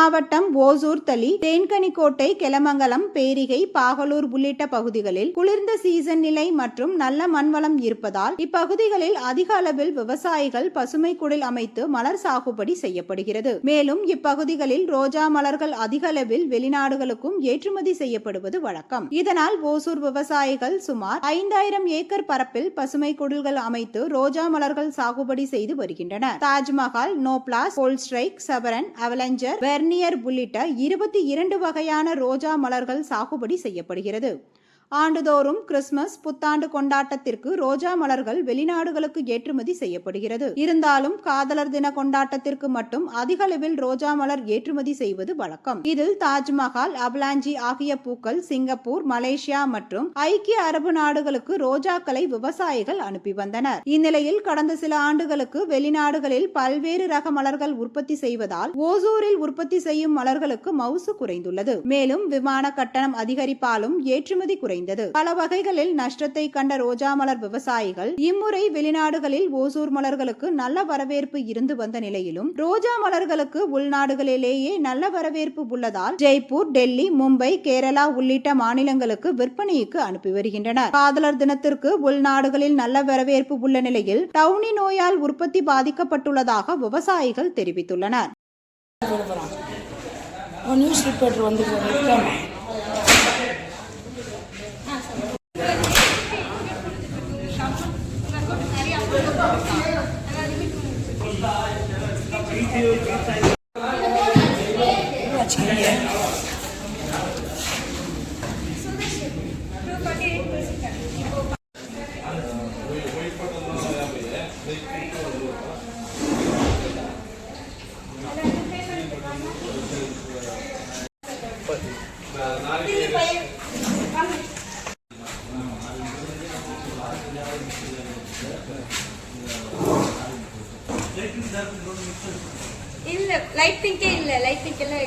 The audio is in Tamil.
மாவட்டம் ஓசூர், தளி, தேன்கனிக்கோட்டை, கெலமங்கலம், பேரிகை, பாகலூர் உள்ளிட்ட பகுதிகளில் குளிர்ந்த சீசன் நிலை மற்றும் நல்ல மண்வளம் இருப்பதால் இப்பகுதிகளில் அதிக அளவில் விவசாயிகள் பசுமை குடில் அமைத்து மலர் சாகுபடி செய்யப்படுகிறது. மேலும் இப்பகுதிகளில் ரோஜா மலர்கள் அதிக அளவில் வெளிநாடுகளுக்கும் ஏற்றுமதி செய்யப்படுவது வழக்கம். இதனால் ஓசூர் விவசாயிகள் சுமார் 5000 ஏக்கர் பரப்பில் பசுமை குடில்கள் அமைத்து ரோஜா மலர்கள் சாகுபடி செய்து வருகின்றனர். தாஜ்மஹால், நோப்ளாஸ், போல்ஸ்ட்ரைக், சபரன், அவலஞ்சர், வெர்னியர் உள்ளிட்ட 22 வகையான ரோஜா மலர்கள் சாகுபடி செய்யப்படுகிறது. ஆண்டுதோறும் கிறிஸ்துமஸ், புத்தாண்டு கொண்டாட்டத்திற்கு ரோஜா மலர்கள் வெளிநாடுகளுக்கு ஏற்றுமதி செய்யப்படுகிறது. இருந்தாலும் காதலர் தின கொண்டாட்டத்திற்கு மட்டும் அதிக அளவில் ரோஜா மலர் ஏற்றுமதி செய்வது வழக்கம். இதில் தாஜ்மஹால், அவலாஞ்சி ஆகிய பூக்கள் சிங்கப்பூர், மலேசியா மற்றும் ஐக்கிய அரபு நாடுகளுக்கு ரோஜாக்களை விவசாயிகள் அனுப்பி வந்தனர். இந்நிலையில் கடந்த சில ஆண்டுகளுக்கு வெளிநாடுகளில் பல்வேறு ரக மலர்கள் உற்பத்தி செய்வதால் ஓசூரில் உற்பத்தி செய்யும் மலர்களுக்கு மவுசு குறைந்துள்ளது. மேலும் விமான கட்டணம் அதிகரிப்பாலும் ஏற்றுமதி குறைந்தது. பல வகைகளில் நஷ்டத்தை கண்ட ரோஜா மலர் விவசாயிகள் இம்முறை வெளிநாடுகளில் ஓசூர் மலர்களுக்கு நல்ல வரவேற்பு இருந்து வந்த நிலையிலும் ரோஜா மலர்களுக்கு உள்நாடுகளிலேயே நல்ல வரவேற்பு உள்ளதால் ஜெய்ப்பூர், டெல்லி, மும்பை, கேரளா உள்ளிட்ட மாநிலங்களுக்கு விற்பனைக்கு அனுப்பி வருகின்றனர். காதலர் தினத்திற்கு உள்நாடுகளில் நல்ல வரவேற்பு உள்ள நிலையில் டவுனி நோயால் உற்பத்தி பாதிக்கப்பட்டுள்ளதாக விவசாயிகள் தெரிவித்துள்ளனர். இல்ல லைட் பிங்கே இல்ல லைட் பிங்க் எல்லாம்